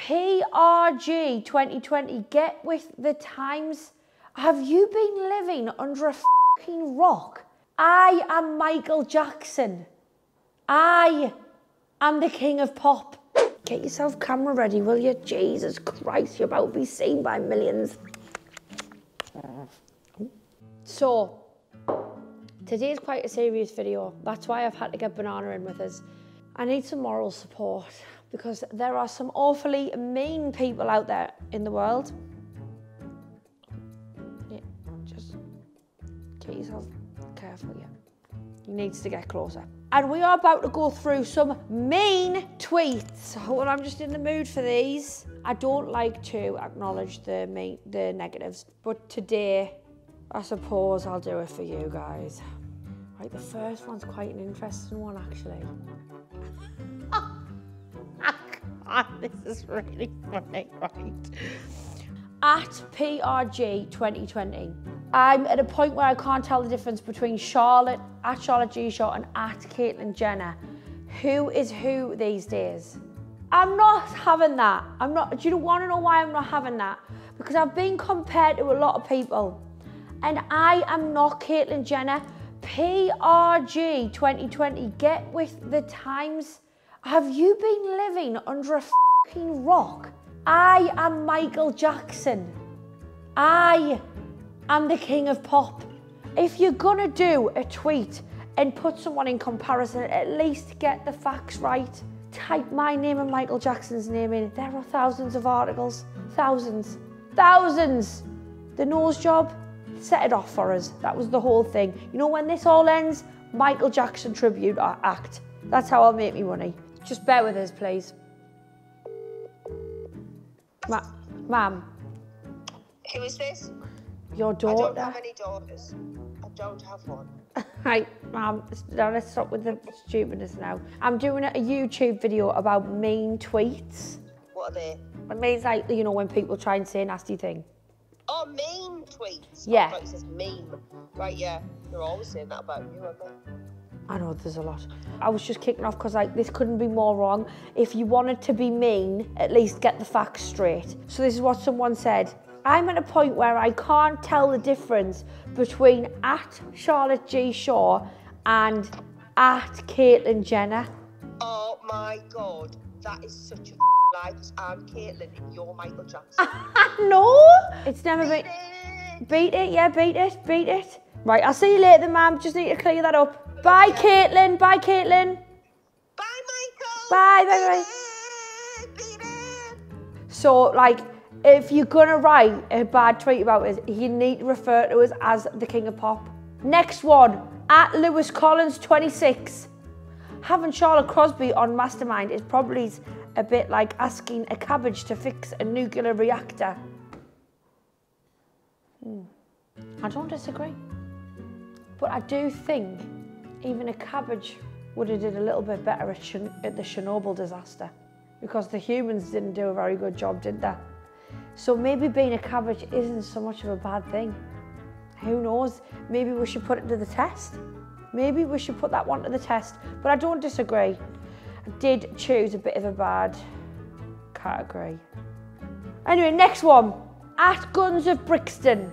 PRG 2020, get with the times. Have you been living under a fucking rock? I am Michael Jackson. I am the king of pop. Get yourself camera ready, will you? Jesus Christ, you're about to be seen by millions. So, today's quite a serious video. That's why I've had to get Banana in with us. I need some moral support because there are some awfully mean people out there in the world. Yeah, just get yourself careful, yeah. He needs to get closer. And we are about to go through some mean tweets. Well, I'm just in the mood for these. I don't like to acknowledge the negatives, but today, I suppose I'll do it for you guys. Right, the first one's quite an interesting one, actually. This is really funny, right? At PRG 2020, I'm at a point where I can't tell the difference between Charlotte G Shaw and at Caitlyn Jenner. Who is who these days? I'm not having that. Do you want to know why I'm not having that? Because I've been compared to a lot of people. And I am not Caitlyn Jenner. PRG 2020, get with the times. Have you been living under a fucking rock? I am Michael Jackson. I am the king of pop. If you're gonna do a tweet and put someone in comparison, at least get the facts right. Type my name and Michael Jackson's name in. There are thousands of articles. Thousands. Thousands. The nose job, set it off for us. That was the whole thing. You know, when this all ends, Michael Jackson tribute act. That's how I'll make me money. Just bear with us, please. Ma'am. Who is this? Your daughter. I don't have any daughters. I don't have one. Right, ma'am, now let's stop with the stupidness now. I'm doing a YouTube video about mean tweets. What are they? It means, like, you know, when people try and say a nasty thing. Oh, mean tweets. Yeah. I thought it says meme. Right, yeah. They're always saying that about you, aren't they? I know there's a lot. I was just kicking off because, like, this couldn't be more wrong. If you wanted to be mean, at least get the facts straight. So this is what someone said. I'm at a point where I can't tell the difference between at Charlotte G Shaw and at Caitlyn Jenner. Oh my God, that is such a lie. I'm Caitlyn and you're Michael Jackson. No, it's never been. Beat it, yeah, beat it. Right, I'll see you later, ma'am. Just need to clear that up. Bye, Caitlyn. Bye, Caitlyn. Bye, Michael. Bye. Beat it. So, like, if you're gonna write a bad tweet about us, you need to refer to us as the king of pop. Next one, at Lewis Collins 26. Having Charlotte Crosby on Mastermind is probably a bit like asking a cabbage to fix a nuclear reactor. I don't disagree. But I do think even a cabbage would have did a little bit better at the Chernobyl disaster because the humans didn't do a very good job, did they? So maybe being a cabbage isn't so much of a bad thing. Who knows? Maybe we should put it to the test. Maybe we should put that one to the test. But I don't disagree. I did choose a bit of a bad category. Anyway, next one. At Guns of Brixton.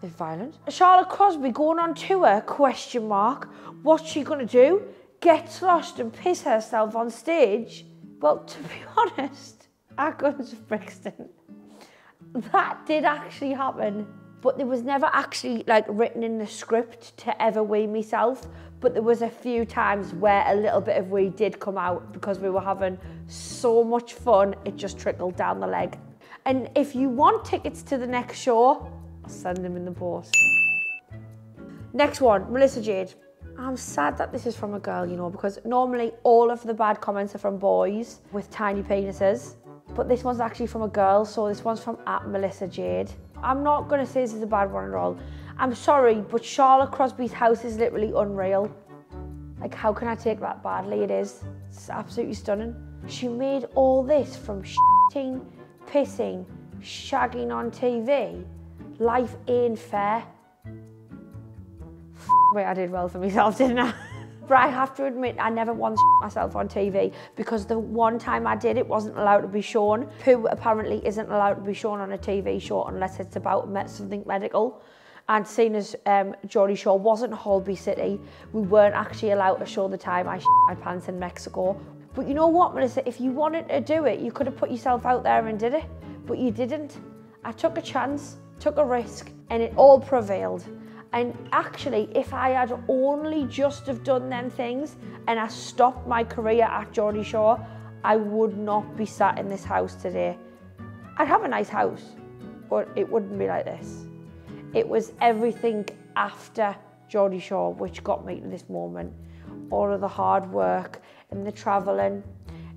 It's violent. Charlotte Crosby going on tour, question mark. What's she gonna do? Gets lost and piss herself on stage? Well, to be honest, at Guns of Brixton, that did actually happen. But there was never actually, like, written in the script to ever wee myself. But there was a few times where a little bit of wee did come out because we were having so much fun, it just trickled down the leg. And if you want tickets to the next show, I'll send them in the post. Next one, Melissa Jade. I'm sad that this is from a girl, you know, because normally all of the bad comments are from boys with tiny penises. But this one's actually from a girl, so this one's from at Melissa Jade. I'm not gonna say this is a bad one at all. I'm sorry, but Charlotte Crosby's house is literally unreal. Like, how can I take that badly? It is. It's absolutely stunning. She made all this from shitting, pissing, shagging on TV. Life ain't fair. Wait, I did well for myself, didn't I? But I have to admit, I never once myself on TV because the one time I did, it wasn't allowed to be shown. Poo apparently isn't allowed to be shown on a TV show unless it's about something medical. And seeing as Geordie Shore wasn't Holby City, we weren't actually allowed to show the time I my pants in Mexico. But you know what, Melissa? If you wanted to do it, you could have put yourself out there and did it. But you didn't. I took a chance, took a risk, and it all prevailed. And actually, if I had only just have done them things and I stopped my career at Geordie Shore, I would not be sat in this house today. I'd have a nice house, but it wouldn't be like this. It was everything after Geordie Shore which got me to this moment. All of the hard work and the travelling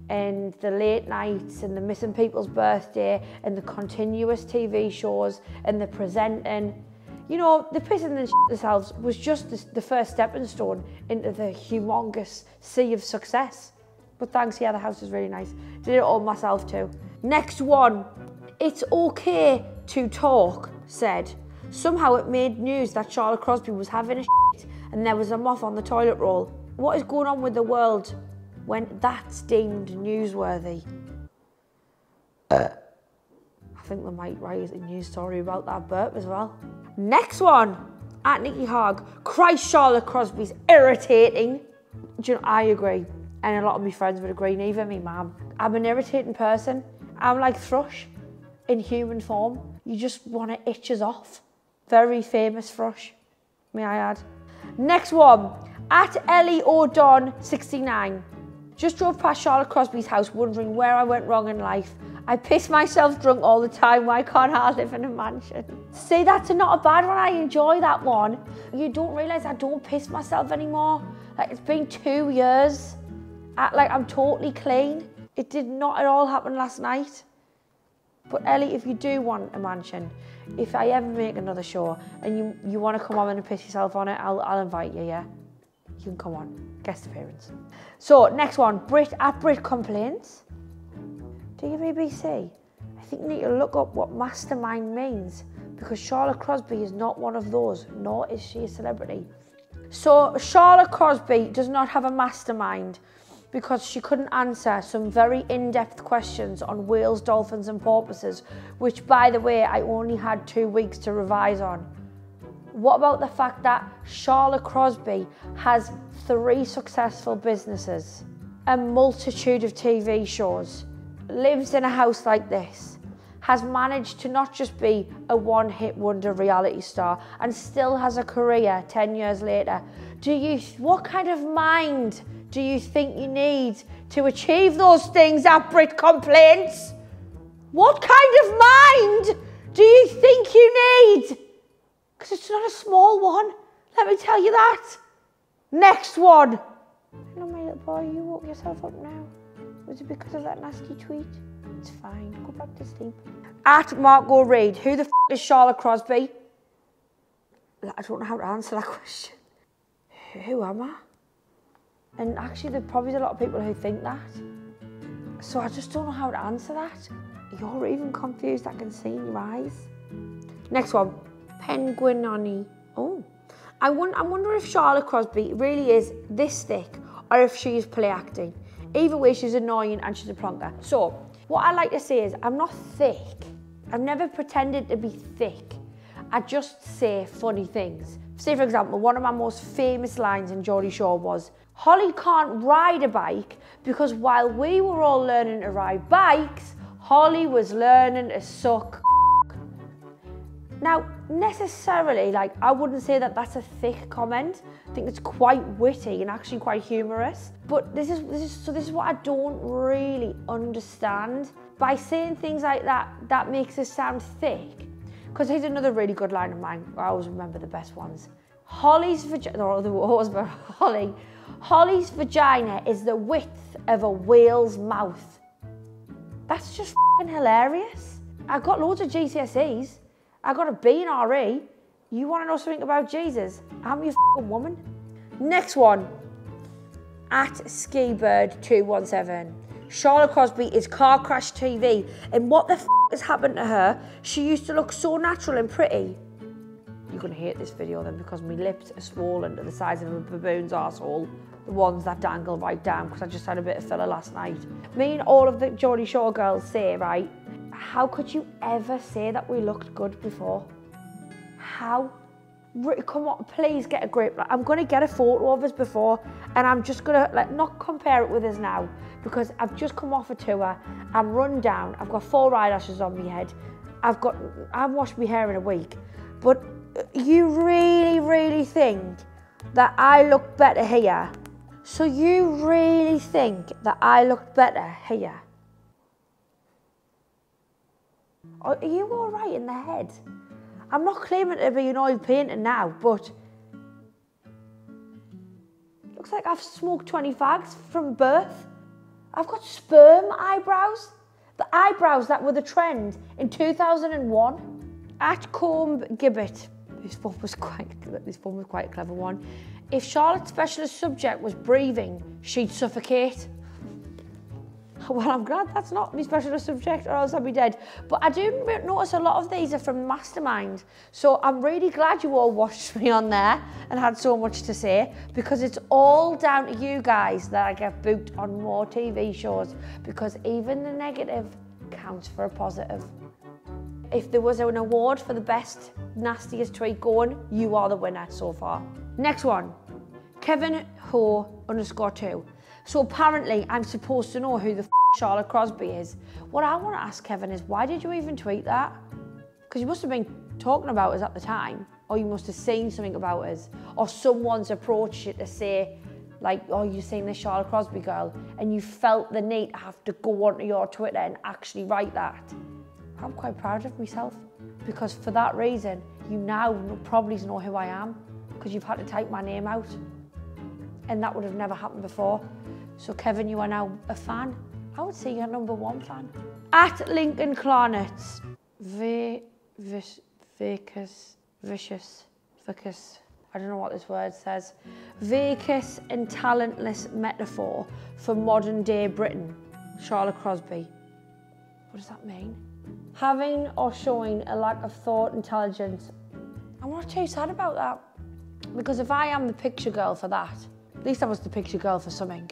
and the late nights and the missing people's birthday and the continuous TV shows and the presenting. You know, the pissing and themselves was just the first stepping stone into the humongous sea of success. But thanks, yeah, the house is really nice. Did it all myself too. Next one. It's okay to talk, said. Somehow it made news that Charlotte Crosby was having a shit and there was a moth on the toilet roll. What is going on with the world when that's deemed newsworthy? I think they might write a news story about that burp as well. Next one, at NICKI Hogg. Christ, Charlotte Crosby's irritating. Do you know, I agree. And a lot of my friends would agree, and even me mum. I'm an irritating person. I'm like Thrush in human form. You just want to itch us off. Very famous Thrush, may I add. Next one, at ELLIE O'Don 69. Just drove past Charlotte Crosby's house wondering where I went wrong in life. I piss myself drunk all the time. Why can't I live in a mansion? See, that's not a bad one. I enjoy that one. You don't realise I don't piss myself anymore. Like, it's been 2 years. I'm totally clean. It did not at all happen last night. But Ellie, if you do want a mansion, if I ever make another show and you want to come on and piss yourself on it, I'll invite you, yeah? You can come on, guest appearance. So, next one, Brit complaints. Do you BBC? I think you need to look up what mastermind means because Charlotte Crosby is not one of those, nor is she a celebrity. So, Charlotte Crosby does not have a mastermind because she couldn't answer some very in-depth questions on whales, dolphins and porpoises, which, by the way, I only had 2 weeks to revise on. What about the fact that Charlotte Crosby has 3 successful businesses, a multitude of TV shows, lives in a house like this, has managed to not just be a one-hit wonder reality star and still has a career 10 years later? What kind of mind do you think you need to achieve those things at Brit Complaints? What kind of mind do you think you need? Because it's not a small one, let me tell you that. Next one. Hello, my little boy, you woke yourself up now. Was it because of that nasty tweet? It's fine, go back to sleep. At Marco Reid, who the f is Charlotte Crosby? I don't know how to answer that question. Who am I? And actually, there's probably a lot of people who think that. So I just don't know how to answer that. You're even confused, I can see in your eyes. Next one, Penguinoni. Oh, I wonder if Charlotte Crosby really is this thick or if she's play acting. Either way, she's annoying and she's a plonker. So, what I like to say is, I'm not thick. I've never pretended to be thick. I just say funny things. Say, for example, one of my most famous lines in Geordie Shore was, Holly can't ride a bike because while we were all learning to ride bikes, Holly was learning to suck. Now, necessarily, I wouldn't say that that's a thick comment. I think it's quite witty and actually quite humorous. But this is what I don't really understand. By saying things like that, that makes us sound thick. Because here's another really good line of mine. I always remember the best ones. Holly's vagina is the width of a whale's mouth. That's just f***ing hilarious. I got loads of GCSEs. I got a B in RE. You want to know something about Jesus? I'm your f***ing woman. Next one. At Skibird217. Charlotte Crosby is car crash TV. And what the f*** has happened to her? She used to look so natural and pretty. You're going to hate this video then because my lips are swollen to the size of a baboon's arsehole. the ones that dangle right down, because I just had a bit of filler last night. Me and all of the Geordie Shore girls say, right, how could you ever say that we looked good before? How? Come on, please get a grip. I'm going to get a photo of us before, and I'm just going to not compare it with us now, because I've just come off a tour. I'm run down. I've got 4 eyelashes on my head. I've washed my hair in a week. But you really, really think that I look better here? So you really think that I look better here? Are you all right in the head? I'm not claiming to be an oil painter now, but looks like I've smoked 20 fags from birth. I've got sperm eyebrows. The eyebrows that were the trend in 2001. At Combe Gibbet, this one was quite a clever one. If Charlotte's specialist subject was breathing, she'd suffocate. Well, I'm glad that's not my specialist subject, or else I'd be dead. But I do notice a lot of these are from Mastermind. So I'm really glad you all watched me on there and had so much to say, because it's all down to you guys that I get booked on more TV shows, because even the negative counts for a positive. If there was an award for the best, nastiest tweet going, you are the winner so far. Next one, Kevin Ho _2. So apparently I'm supposed to know who the Charlotte Crosby is. What I want to ask Kevin is, why did you even tweet that? Because you must have been talking about us at the time, or you must have seen something about us, or someone's approached you to say, like, oh, you've seen this Charlotte Crosby girl, and you felt the need to have to go onto your Twitter and actually write that. I'm quite proud of myself, because for that reason, you now probably know who I am, because you've had to type my name out. And that would have never happened before. So Kevin, you are now a fan. I would say you're #1 fan. At Lincoln Clarnets, vicious, I don't know what this word says. Vicious and talentless metaphor for modern day Britain. Charlotte Crosby. What does that mean? Having or showing a lack of thought, intelligence. I'm not too sad about that. Because if I am the picture girl for that, at least I was the picture girl for something.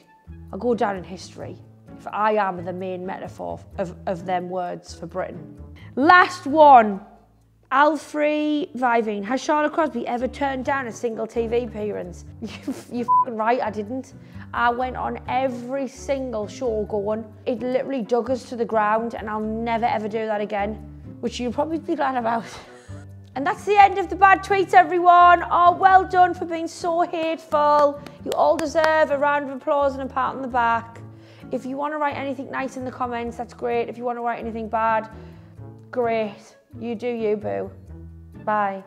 I'll go down in history if I am the main metaphor of them words for Britain. Last one, Alfrey Vivine. Has Charlotte Crosby ever turned down a single TV appearance? You're f***ing right, I didn't. I went on every single show going. It literally dug us to the ground, and I'll never ever do that again, which you'll probably be glad about. And that's the end of the bad tweets, everyone. Oh, well done for being so hateful. You all deserve a round of applause and a pat on the back. If you want to write anything nice in the comments, that's great. If you want to write anything bad, great. You do you, boo. Bye.